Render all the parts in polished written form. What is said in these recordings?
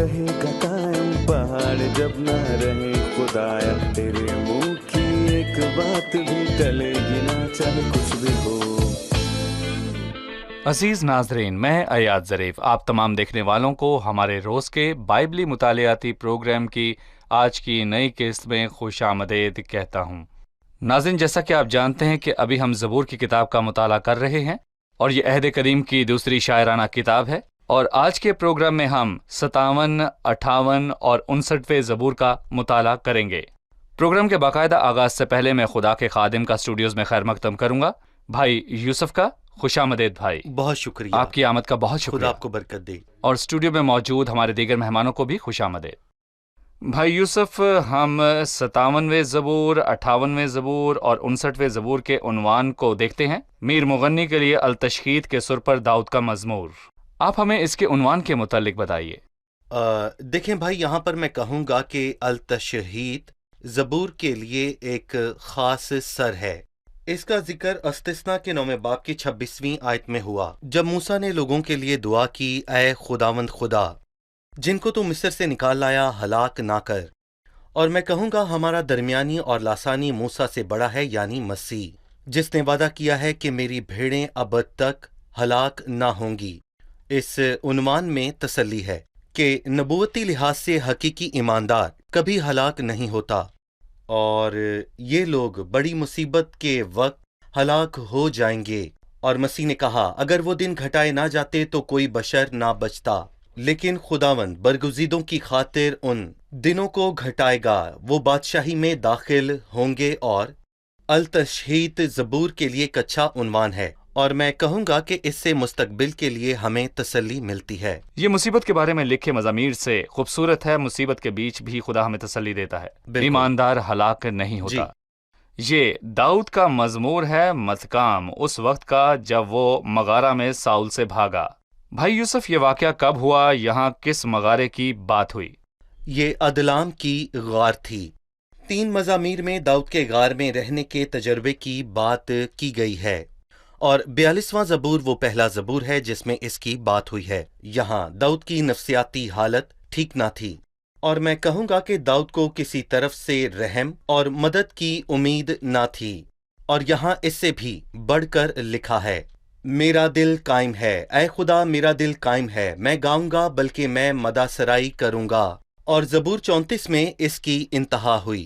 رہے گا قائم پہاڑ جب نہ رہے خدایا، تیرے منہ کی ایک بات بھی ٹلے گی نہ چاہے کچھ بھی ہو۔ عزیز ناظرین، میں ایاد ظریف آپ تمام دیکھنے والوں کو ہمارے روز کے بائبلی مطالعاتی پروگرام کی آج کی نئی قسط میں خوش آمدید کہتا ہوں۔ ناظرین، جیسا کہ آپ جانتے ہیں کہ ابھی ہم زبور کی کتاب کا مطالعہ کر رہے ہیں، اور یہ عہد قدیم کی دوسری شاعرانہ کتاب ہے، اور آج کے پروگرام میں ہم 57، 58 اور 59ویں زبور کا مطالعہ کریں گے۔ پروگرام کے باقاعدہ آغاز سے پہلے میں خدا کے خادم کا اسٹوڈیوز میں خیر مقدم کروں گا، بھائی یوسف کا۔ خوش آمدید بھائی، بہت شکریہ، آپ کی آمد کا بہت شکریہ۔ خدا آپ کو برکت دے۔ اور اسٹوڈیو میں موجود ہمارے دیگر مہمانوں کو بھی خوش آمدید۔ بھائی یوسف، ہم 57ویں زبور، 58ویں زبور اور 59ویں زبور کے عنوان کو دیکھتے ہیں۔ میر مغنی کے لیے التشہید کے سر پر داؤد کا مزمور۔ آپ ہمیں اس کے عنوان کے متعلق بتائیے۔ دیکھیں بھائی، یہاں پر میں کہوں گا کہ التشہید زبور کے لیے ایک خاص سر ہے۔ اس کا ذکر استثنا کے 9 باب کی 26ویں آیت میں ہوا، جب موسیٰ نے لوگوں کے لیے دعا کی، اے خداوند خدا، جن کو تو مصر سے نکال لایا، ہلاک نہ کر۔ اور میں کہوں گا ہمارا درمیانی اور لاسانی موسیٰ سے بڑا ہے، یعنی مسیح، جس نے وعدہ کیا ہے کہ میری بھیڑیں ابد تک ہلاک نہ ہوں گی۔ اس عنوان میں تسلی ہے کہ نبوتی لحاظ سے حقیقی ایماندار کبھی ہلاک نہیں ہوتا، اور یہ لوگ بڑی مصیبت کے وقت ہلاک ہو جائیں گے۔ اور مسیح نے کہا، اگر وہ دن گھٹائے نہ جاتے تو کوئی بشر نہ بچتا، لیکن خداوند برگزیدوں کی خاطر ان دنوں کو گھٹائے گا، وہ بادشاہی میں داخل ہوں گے۔ اور التشہید زبور کے لیے ایک اچھا عنوان ہے، اور میں کہوں گا کہ اس سے مستقبل کے لیے ہمیں تسلی ملتی ہے۔ یہ مصیبت کے بارے میں لکھے مزامیر سے خوبصورت ہے۔ مصیبت کے بیچ بھی خدا ہمیں تسلی دیتا ہے، ایماندار ہلاک نہیں ہوتا۔ یہ داؤد کا مزمور ہے، مذکام اس وقت کا جب وہ مغارہ میں ساؤل سے بھاگا۔ بھائی یوسف، یہ واقعہ کب ہوا؟ یہاں کس مغارے کی بات ہوئی؟ یہ ادلام کی غار تھی۔ 3 مزامیر میں داؤد کے غار میں رہنے کے تجربے کی بات کی گئی ہے، اور 42واں زبور وہ پہلا زبور ہے جس میں اس کی بات ہوئی ہے۔ یہاں داؤد کی نفسیاتی حالت ٹھیک نہ تھی، اور میں کہوں گا کہ داؤد کو کسی طرف سے رحم اور مدد کی امید نہ تھی۔ اور یہاں اس سے بھی بڑھ کر لکھا ہے، میرا دل قائم ہے، اے خدا میرا دل قائم ہے، میں گاؤں گا بلکہ میں مدح سرائی کروں گا۔ اور زبور 34 میں اس کی انتہا ہوئی،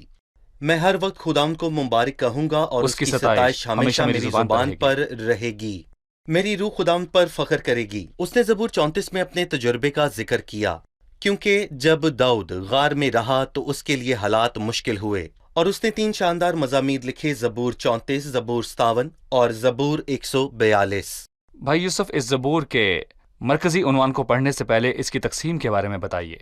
میں ہر وقت خداوند کو مبارک کہوں گا، اور اس کی ستائش ہمیشہ میری زبان پر رہے گی۔ میری روح خداوند پر فخر کرے گی۔ اس نے زبور 34 میں اپنے تجربے کا ذکر کیا، کیونکہ جب داؤد غار میں رہا تو اس کے لیے حالات مشکل ہوئے، اور اس نے 3 شاندار مزامیر لکھے، زبور 34، زبور 57 اور زبور 142۔ بھائی یوسف، اس زبور کے مرکزی عنوان کو پڑھنے سے پہلے اس کی تقسیم کے بارے میں بتائیے۔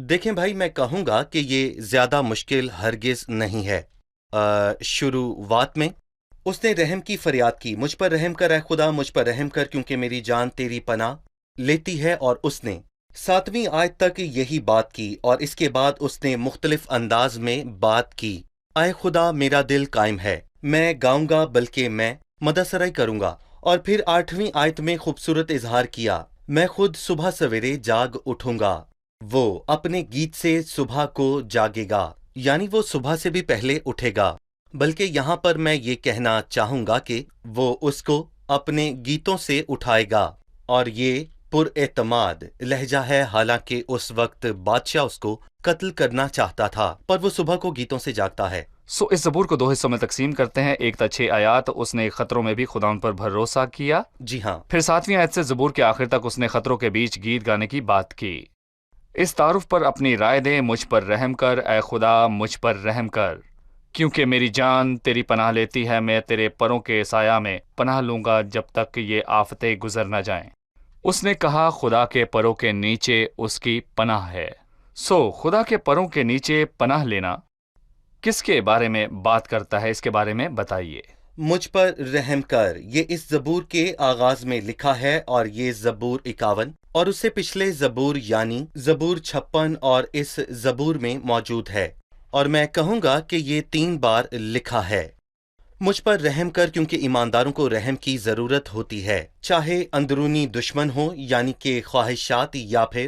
دیکھیں بھائی، میں کہوں گا کہ یہ زیادہ مشکل ہرگز نہیں ہے۔ شروعات میں اس نے رحم کی فریاد کی، مجھ پر رحم کر اے خدا، مجھ پر رحم کر، کیونکہ میری جان تیری پناہ لیتی ہے۔ اور اس نے 7ویں آیت تک یہی بات کی، اور اس کے بعد اس نے مختلف انداز میں بات کی، اے خدا میرا دل قائم ہے، میں گاؤں گا بلکہ میں مدح سرائی کروں گا۔ اور پھر 8ویں آیت میں خوبصورت اظہار کیا، میں خود صبح سویرے جاگ اٹھوں گا۔ وہ اپنے گیت سے صبح کو جاگے گا، یعنی وہ صبح سے بھی پہلے اٹھے گا۔ بلکہ یہاں پر میں یہ کہنا چاہوں گا کہ وہ اس کو اپنے گیتوں سے اٹھائے گا، اور یہ پر اعتماد لہجہ ہے، حالانکہ اس وقت بادشاہ اس کو قتل کرنا چاہتا تھا، پر وہ صبح کو گیتوں سے جاگتا ہے۔ اس زبور کو 2 حصوں میں تقسیم کرتے ہیں۔ ایک تا 6 آیات، اس نے خطروں میں بھی خدا ان پر بھروسہ کیا۔ جی ہاں۔ پھر 7ویں آیت سے زبور کے آخر تک اس نے خطروں کے بیچ گیت گانے کی بات کی۔ اس تعارف پر اپنی رائے دیں، مجھ پر رحم کر اے خدا، مجھ پر رحم کر، کیونکہ میری جان تیری پناہ لیتی ہے، میں تیرے پروں کے سایہ میں پناہ لوں گا جب تک یہ آفتیں گزر نہ جائیں۔ اس نے کہا، خدا کے پروں کے نیچے اس کی پناہ ہے۔ خدا کے پروں کے نیچے پناہ لینا کس کے بارے میں بات کرتا ہے؟ اس کے بارے میں بتائیے۔ مجھ پر رحم کر، یہ اس زبور کے آغاز میں لکھا ہے، اور یہ زبور 51 اور اس سے پچھلے زبور یعنی زبور 56 اور اس زبور میں موجود ہے، اور میں کہوں گا کہ یہ 3 بار لکھا ہے۔ مجھ پر رحم کر، کیونکہ ایمانداروں کو رحم کی ضرورت ہوتی ہے، چاہے اندرونی دشمن ہو، یعنی کہ خواہشات، یا پھر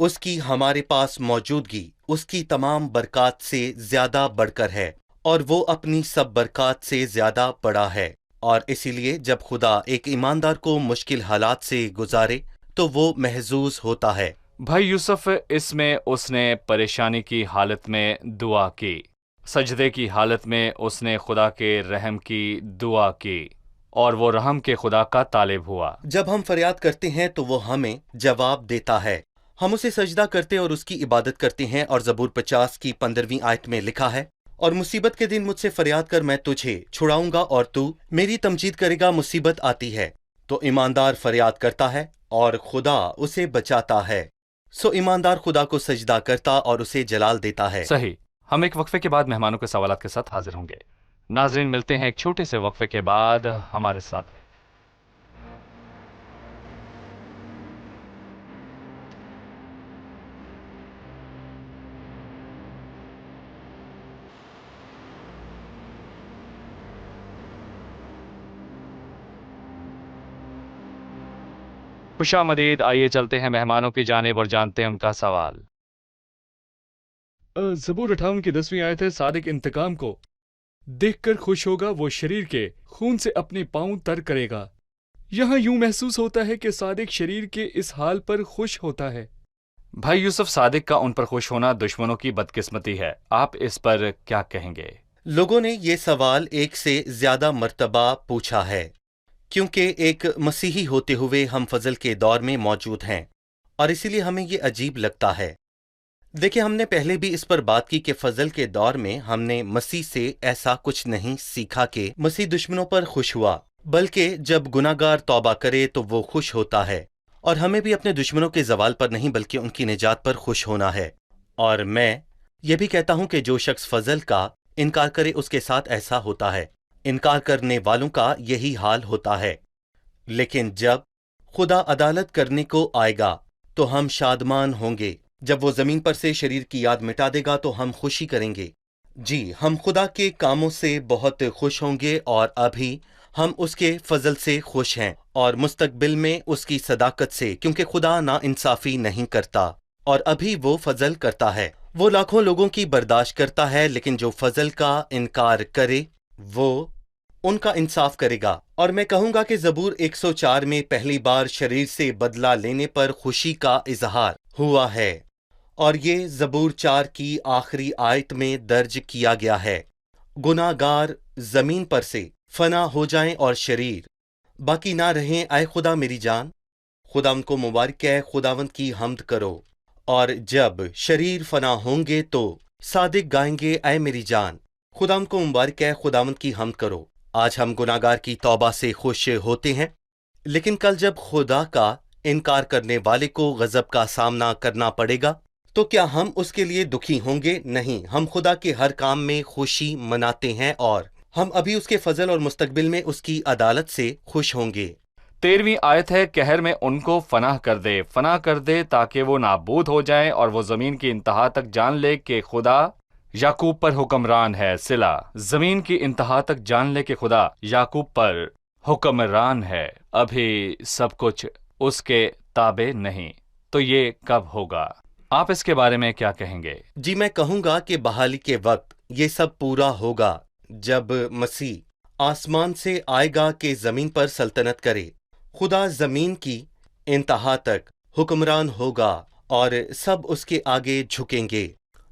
اس کی ہمارے پاس موجودگی اس کی تمام برکات سے زیادہ بڑھ کر ہے، اور وہ اپنی سب برکات سے زیادہ بڑا ہے۔ اور اسی لیے جب خدا ایک ایماندار کو مشکل حالات سے گزارے تو وہ محظوظ ہوتا ہے۔ بھائی یوسف، اس میں اس نے پریشانی کی حالت میں دعا کی، سجدے کی حالت میں اس نے خدا کے رحم کی دعا کی، اور وہ رحم کے خدا کا طالب ہوا۔ جب ہم فریاد کرتے ہیں تو وہ ہمیں جواب دیتا ہے، ہم اسے سجدہ کرتے اور اس کی عبادت کرتے ہیں، اور زبور 50 کی 15ویں آیت میں لکھا ہے، اور مصیبت کے دن مجھ سے فریاد کر، میں تجھے چھڑاؤں گا اور تو میری تمجید کرے گا۔ مصیبت آتی ہے تو ایماندار فریاد کرتا ہے اور خدا اسے بچاتا ہے، سو ایماندار خدا کو سجدہ کرتا اور اسے جلال دیتا ہے۔ صحیح۔ ہم ایک وقفے کے بعد مہمانوں کے سوالات کے ساتھ حاضر ہوں گے۔ ناظرین، ملتے ہیں ایک چھوٹے سے وقفے کے بعد ہمارے ساتھ۔ خوش آمدید، آئیے چلتے ہیں مہمانوں کی جانب اور جانتے ہیں ان کا سوال۔ زبور 58 کی 10ویں آیت ہے، صادق انتقام کو دیکھ کر خوش ہوگا، وہ شریر کے خون سے اپنے پاؤں تر کرے گا۔ یہاں یوں محسوس ہوتا ہے کہ صادق شریر کے اس حال پر خوش ہوتا ہے۔ بھائی یوسف، صادق کا ان پر خوش ہونا دشمنوں کی بدقسمتی ہے، آپ اس پر کیا کہیں گے؟ لوگوں نے یہ سوال ایک سے زیادہ مرتبہ پوچھا ہے، کیونکہ ایک مسیحی ہوتے ہوئے ہم فضل کے دور میں موجود ہیں، اور اسی لیے ہمیں یہ عجیب لگتا ہے۔ دیکھیں، ہم نے پہلے بھی اس پر بات کی کہ فضل کے دور میں ہم نے مسیح سے ایسا کچھ نہیں سیکھا کہ مسیح دشمنوں پر خوش ہوا، بلکہ جب گناہگار توبہ کرے تو وہ خوش ہوتا ہے، اور ہمیں بھی اپنے دشمنوں کے زوال پر نہیں بلکہ ان کی نجات پر خوش ہونا ہے۔ اور میں یہ بھی کہتا ہوں کہ جو شخص فضل کا انکار کرے اس کے ساتھ ایسا ہوتا ہے، انکار کرنے والوں کا یہی حال ہوتا ہے۔ لیکن جب خدا عدالت کرنے کو آئے گا تو ہم شادمان ہوں گے۔ جب وہ زمین پر سے شریر کی یاد مٹا دے گا تو ہم خوشی کریں گے۔ جی، ہم خدا کے کاموں سے بہت خوش ہوں گے، اور ابھی ہم اس کے فضل سے خوش ہیں، اور مستقبل میں اس کی صداقت سے، کیونکہ خدا نا انصافی نہیں کرتا، اور ابھی وہ فضل کرتا ہے۔ وہ لاکھوں لوگوں کی برداشت کرتا ہے، لیکن جو فضل کا انکار کرے وہ ان کا انصاف کرے گا۔ اور میں کہوں گا کہ زبور 104 میں پہلی بار شریر سے بدلہ لینے پر خوشی کا اظہار ہوا ہے، اور یہ زبور 4 کی آخری آیت میں درج کیا گیا ہے۔ گناہ گار زمین پر سے فنا ہو جائیں اور شریر باقی نہ رہیں، اے خدا میری جان، خدا ان کو مبارک ہے، خداوند کی حمد کرو۔ اور جب شریر فنا ہوں گے تو صادق گائیں گے، اے میری جان، خدا ان کو مبارک ہے، خداوند کی حمد کرو۔ آج ہم گناہگار کی توبہ سے خوش ہوتے ہیں، لیکن کل جب خدا کا انکار کرنے والے کو غضب کا سامنا کرنا پڑے گا تو کیا ہم اس کے لیے دکھی ہوں گے؟ نہیں، ہم خدا کے ہر کام میں خوشی مناتے ہیں، اور ہم ابھی اس کے فضل اور مستقبل میں اس کی عدالت سے خوش ہوں گے۔ 13ویں آیت ہے، قہر میں ان کو فنا کر دے تاکہ وہ نابود ہو جائیں اور وہ زمین کی انتہا تک جان لے کہ خدا یعقوب پر حکمران ہے۔ صلہ، زمین کی انتہا تک جان لے کہ خدا یعقوب پر حکمران ہے۔ ابھی سب کچھ اس کے تابع نہیں، تو یہ کب ہوگا؟ آپ اس کے بارے میں کیا کہیں گے؟ جی، میں کہوں گا کہ بحالی کے وقت یہ سب پورا ہوگا جب مسیح آسمان سے آئے گا کہ زمین پر سلطنت کرے۔ خدا زمین کی انتہا تک حکمران ہوگا اور سب اس کے آگے جھکیں گے۔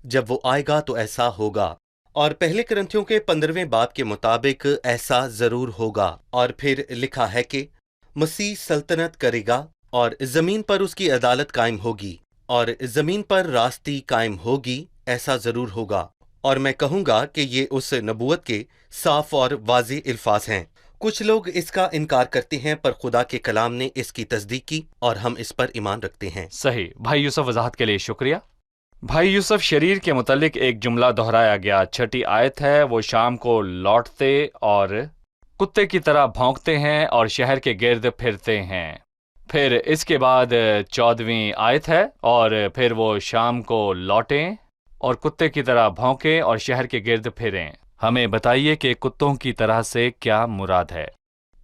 جب وہ آئے گا تو ایسا ہوگا، اور پہلے کرنتھیوں کے 15ویں باب کے مطابق ایسا ضرور ہوگا۔ اور پھر لکھا ہے کہ مسیح سلطنت کرے گا اور زمین پر اس کی عدالت قائم ہوگی، اور زمین پر راستی قائم ہوگی، ایسا ضرور ہوگا۔ اور میں کہوں گا کہ یہ اس نبوت کے صاف اور واضح الفاظ ہیں۔ کچھ لوگ اس کا انکار کرتے ہیں، پر خدا کے کلام نے اس کی تصدیق کی اور ہم اس پر ایمان رکھتے ہیں۔ صحیح۔ بھائی یوسف، وضاحت کے لیے شکریہ۔ بھائی یوسف، شریر کے متعلق ایک جملہ دہرایا گیا۔ 6 آیت ہے، وہ شام کو لوٹتے اور کتے کی طرح بھونکتے ہیں اور شہر کے گرد پھرتے ہیں۔ پھر اس کے بعد 14ویں آیت ہے، اور پھر وہ شام کو لوٹیں اور کتے کی طرح بھونکیں اور شہر کے گرد پھریں۔ ہمیں بتائیے کہ کتوں کی طرح سے کیا مراد ہے؟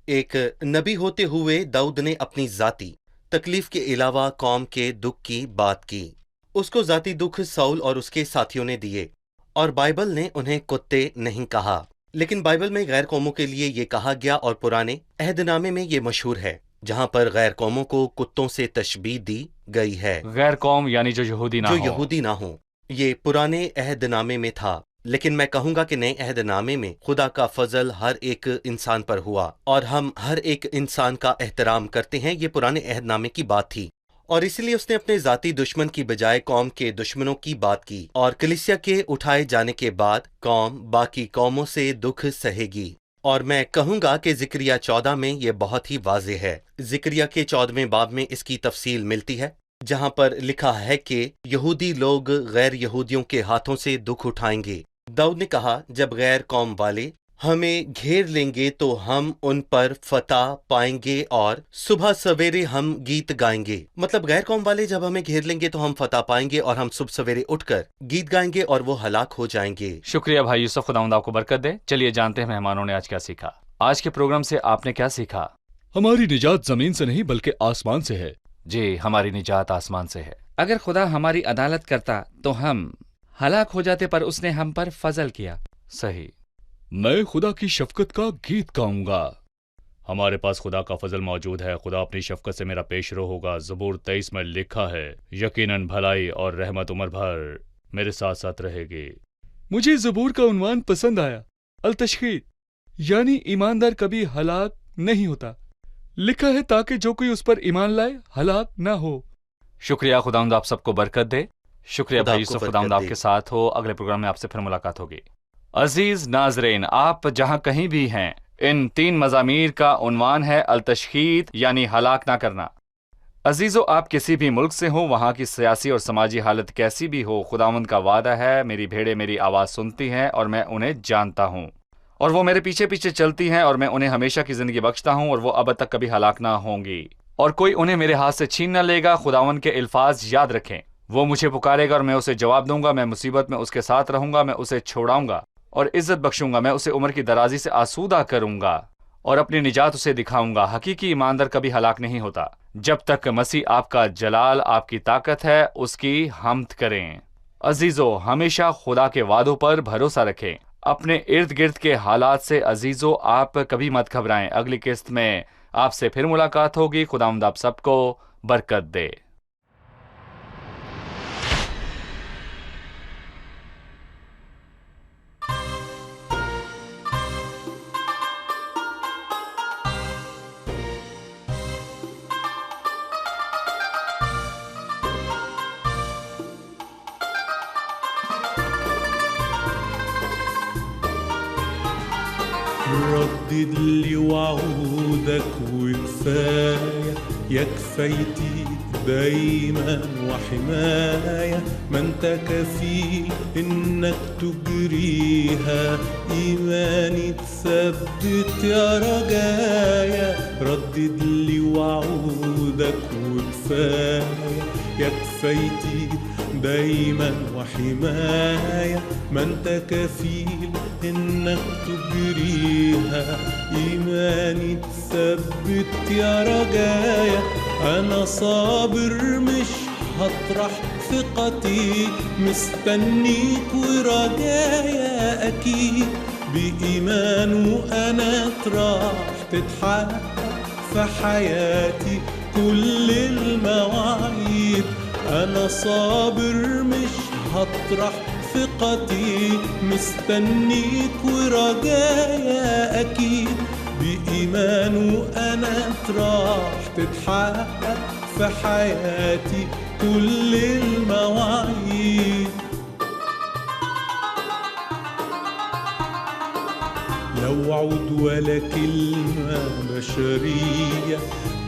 ایک نبی ہوتے ہوئے داؤد نے اپنی ذاتی تکلیف کے علاوہ قوم کے دکھ کی بات کی۔ اس کو ذاتی دکھ ساؤل اور اس کے ساتھیوں نے دیے، اور بائبل نے انہیں کتے نہیں کہا، لیکن بائبل میں غیر قوموں کے لیے یہ کہا گیا، اور پرانے عہد نامے میں یہ مشہور ہے جہاں پر غیر قوموں کو کتوں سے تشبیہ دی گئی ہے۔ غیر قوم یعنی جو یہودی نہ جو ہو۔ یہودی نہ ہوں، یہ پرانے عہد نامے میں تھا، لیکن میں کہوں گا کہ نئے عہد نامے میں خدا کا فضل ہر ایک انسان پر ہوا، اور ہم ہر ایک انسان کا احترام کرتے ہیں۔ یہ پرانے عہد نامے کی بات تھی، اور اسی لیے اس نے اپنے ذاتی دشمن کی بجائے قوم کے دشمنوں کی بات کی، اور کلیسیا کے اٹھائے جانے کے بعد قوم باقی قوموں سے دکھ سہے گی۔ اور میں کہوں گا کہ زکریا 14 میں یہ بہت ہی واضح ہے۔ زکریا کے 14ویں باب میں اس کی تفصیل ملتی ہے، جہاں پر لکھا ہے کہ یہودی لوگ غیر یہودیوں کے ہاتھوں سے دکھ اٹھائیں گے۔ داؤد نے کہا، جب غیر قوم والے ہمیں گھیر لیں گے تو ہم ان پر فتح پائیں گے، اور صبح سویرے ہم گیت گائیں گے۔ مطلب غیر قوم والے جب ہمیں گھیر لیں گے تو ہم فتح پائیں گے، اور ہم صبح سویرے اٹھ کر گیت گائیں گے اور وہ ہلاک ہو جائیں گے۔ شکریہ بھائی یوسف، خداوند آپ کو برکت دے۔ چلیے جانتے ہیں مہمانوں نے آج کیا سیکھا۔ آج کے پروگرام سے آپ نے کیا سیکھا؟ ہماری نجات زمین سے نہیں بلکہ آسمان سے ہے۔ جی، ہماری نجات آسمان سے ہے۔ اگر خدا ہماری عدالت کرتا تو ہم ہلاک ہو جاتے، پر اس نے ہم پر فضل کیا۔ صحیح۔ میں خدا کی شفقت کا گیت گاؤں گا۔ ہمارے پاس خدا کا فضل موجود ہے، خدا اپنی شفقت سے میرا پیش رو ہوگا۔ زبور 23 میں لکھا ہے، یقیناً بھلائی اور رحمت عمر بھر میرے ساتھ ساتھ رہے گی۔ مجھے زبور کا عنوان پسند آیا، التشخیص، یعنی ایماندار کبھی ہلاک نہیں ہوتا۔ لکھا ہے تاکہ جو کوئی اس پر ایمان لائے ہلاک نہ ہو۔ شکریہ، خداوند آپ سب کو برکت دے۔ شکریہ خدا بھائی آپ کو یوسف، برکت خداوند آپ دے۔ کے ساتھ ہو۔ اگلے پروگرام میں آپ سے پھر ملاقات ہوگی۔ عزیز ناظرین، آپ جہاں کہیں بھی ہیں، ان 3 مضامیر کا عنوان ہے التشخیص یعنی ہلاک نہ کرنا۔ عزیزو، آپ کسی بھی ملک سے ہوں، وہاں کی سیاسی اور سماجی حالت کیسی بھی ہو، خداوند کا وعدہ ہے، میری بھیڑیں میری آواز سنتی ہیں اور میں انہیں جانتا ہوں، اور وہ میرے پیچھے پیچھے چلتی ہیں، اور میں انہیں ہمیشہ کی زندگی بخشتا ہوں، اور وہ اب تک کبھی ہلاک نہ ہوں گی، اور کوئی انہیں میرے ہاتھ سے چھین نہ لے گا۔ خداوند کے الفاظ یاد رکھیں، وہ مجھے پکارے گا اور میں اسے جواب دوں گا، میں مصیبت میں اس کے ساتھ رہوں گا، میں اسے چھوڑاؤں گا اور عزت بخشوں گا، میں اسے عمر کی درازی سے آسودہ کروں گا اور اپنی نجات اسے دکھاؤں گا۔ حقیقی ایماندار کبھی ہلاک نہیں ہوتا۔ جب تک مسیح آپ کا جلال، آپ کی طاقت ہے، اس کی حمد کریں۔ عزیزو، ہمیشہ خدا کے وعدوں پر بھروسہ رکھیں۔ اپنے ارد گرد کے حالات سے عزیزو آپ کبھی مت گھبرائیں۔ اگلی قسط میں آپ سے پھر ملاقات ہوگی۔ خداوند آپ سب کو برکت دے۔ ردد لي وعودك وكفاية، يا كفايتي دايما وحماية، ما انت كفيل انك تجريها، ايماني تثبت يا رجايا. ردد لي وعودك وكفاية، يا كفايتي دايما وحماية، ما انت كفيل انك تجريها، ايماني تثبت يا رجايا. انا صابر مش هطرح ثقتي، مستنيك ورجايا اكيد، بايمان وانا راح تتحقق في حياتي كل المواعيد. انا صابر مش هطرح ثقتي، مستنيك ورجايا اكيد، بايمان وانا راح تتحقق في حياتي كل المواعيد. لا وعود ولا كلمة بشرية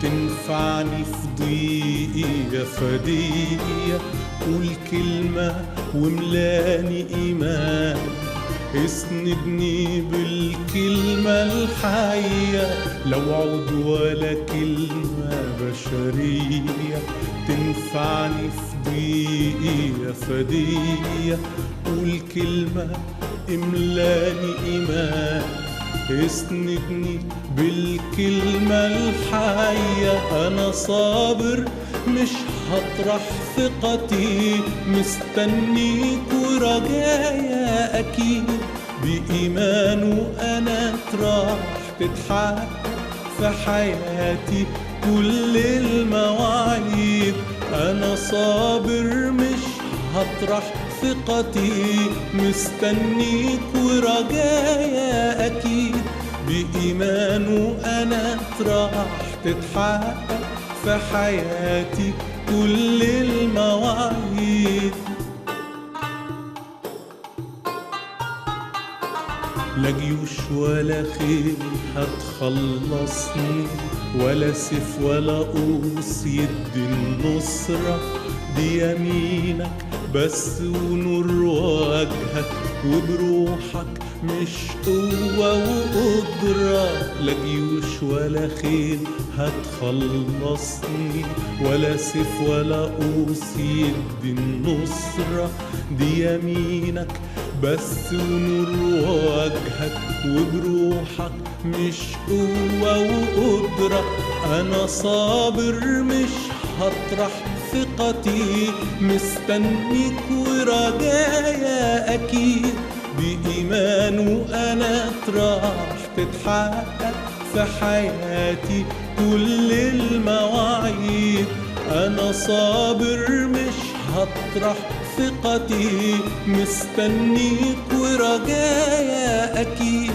تنفعني في ضيقي يا فدية. قول كلمة وملاني إيمان، اسندني بالكلمة الحية. لا وعود ولا كلمة بشرية تنفعني في ضيقي يا فدية. قول كلمة املاني إيمان، اسندني بالكلمة الحية. أنا صابر مش هطرح ثقتي، مستنيك ورجايا أكيد بإيمانه أنا راح تتحقق في حياتي كل المواعيد. أنا صابر مش هطرح ثقتي، مستنيك ورجايا أكيد بإيمانه أنا راح تتحقق في حياتي كل المواعيد. لا جيوش ولا خيل هتخلصني، ولا سيف ولا قوس يدي النصرة، دي يمينك بس ونور وجهك، وبروحك مش قوة وقدرة. لا جيوش ولا خيل هتخلصني، ولا سيف ولا قوس يدي النصرة، دي يمينك بس ونور وجهك، وبروحك مش قوة وقدرة. أنا صابر مش هطرح ثقتي، مستنيك ورجايا أكيد بإيمانه أنا راح تتحقق في حياتي كل المواعيد. أنا صابر مش هطرح ثقتي، مستنيك ورجايا أكيد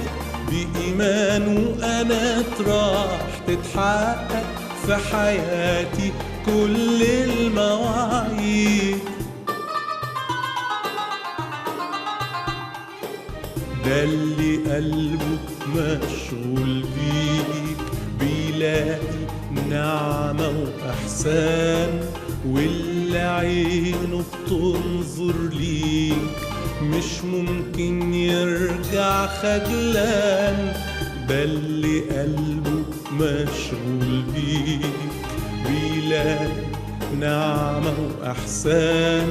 بإيمانه أنا راح تتحقق في حياتي كل المواعيد. ده اللي قلبه مشغول بيك بيلاقي نعمة وإحسان، واللي عينه بتنظر ليك مش ممكن يرجع خجلان. ده اللي قلبه مشغول بيك بيلاقي نعمة وإحسان،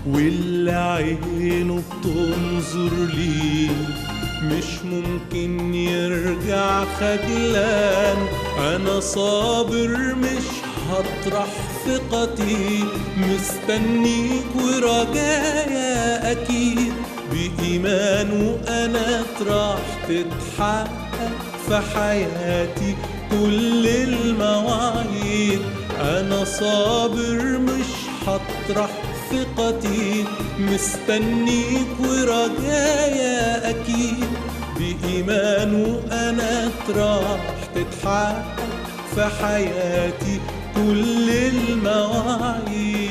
واللي عينه بتنظر ليك مش ممكن يرجع خجلان. أنا صابر مش هطرح ثقتي، مستنيك ورجايا أكيد بإيمانه أنا راح تتحقق في حياتي كل المواعيد. أنا صابر مش هطرح ثقتي، مستنيك ورجايا أكيد بإيمانه أنا راح تتحقق في حياتي كل المواعيد.